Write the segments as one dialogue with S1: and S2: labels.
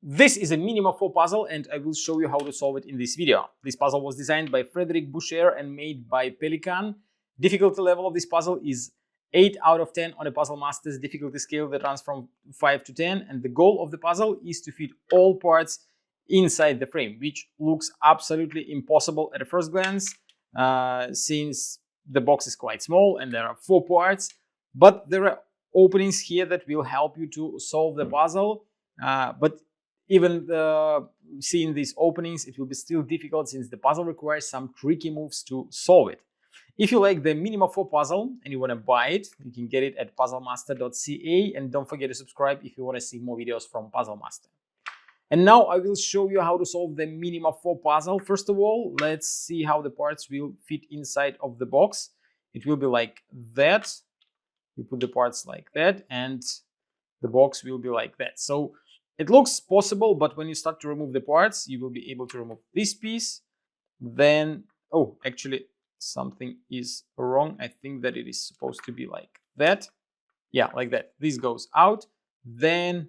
S1: This is a Minima 4 puzzle and I will show you how to solve it in this video. This puzzle was designed by Frederic Boucher and made by Pelikan. Difficulty level of this puzzle is 8 out of 10 on a Puzzle Master's difficulty scale that runs from 5 to 10, and the goal of the puzzle is to fit all parts inside the frame, which looks absolutely impossible at a first glance since the box is quite small and there are 4 parts, but there are openings here that will help you to solve the puzzle. But even seeing these openings, it will be still difficult since the puzzle requires some tricky moves to solve it. If you like the Minima 4 puzzle and you want to buy it, you can get it at puzzlemaster.ca, and don't forget to subscribe if you want to see more videos from Puzzle Master. And now I will show you how to solve the Minima 4 puzzle. First of all, let's see how the parts will fit inside of the box. It will be like that. You put the parts like that and the box will be like that. So it looks possible, but when you start to remove the parts, you will be able to remove this piece. Then, oh, actually something is wrong. I think that it is supposed to be like that. Yeah, like that. This goes out. Then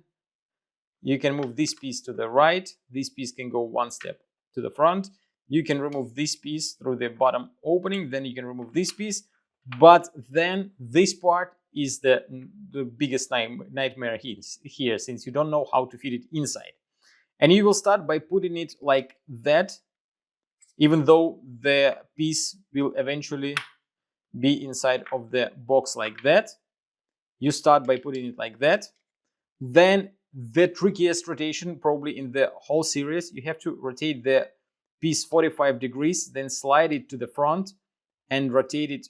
S1: you can move this piece to the right. This piece can go one step to the front. You can remove this piece through the bottom opening. Then you can remove this piece. But then this part is the biggest nightmare here, since you don't know how to fit it inside. And you will start by putting it like that, even though the piece will eventually be inside of the box like that. You start by putting it like that. Then the trickiest rotation probably in the whole series, you have to rotate the piece 45 degrees, then slide it to the front and rotate it,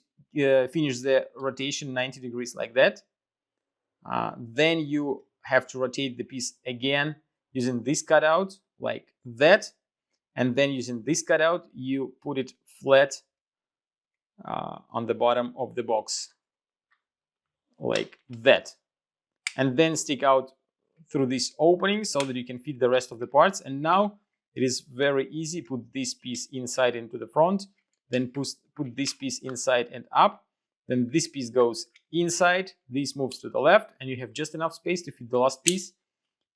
S1: finish the rotation 90 degrees like that. Then you have to rotate the piece again using this cutout like that. And then using this cutout, you put it flat on the bottom of the box like that. And then stick out through this opening so that you can fit the rest of the parts. And now it is very easy. Put this piece inside into the front, then put this piece inside and up. Then this piece goes inside, this moves to the left, and you have just enough space to fit the last piece,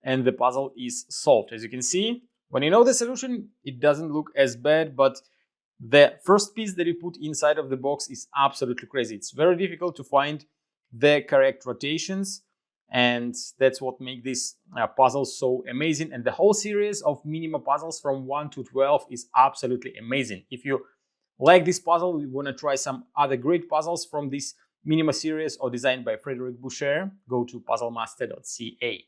S1: and the puzzle is solved. As you can see, when you know the solution, it doesn't look as bad, but the first piece that you put inside of the box is absolutely crazy. It's very difficult to find the correct rotations, and that's what makes this puzzle so amazing. And the whole series of Minima puzzles from 1 to 12 is absolutely amazing. If you like this puzzle, you want to try some other great puzzles from this Minima series or designed by Frederic Boucher, go to puzzlemaster.ca.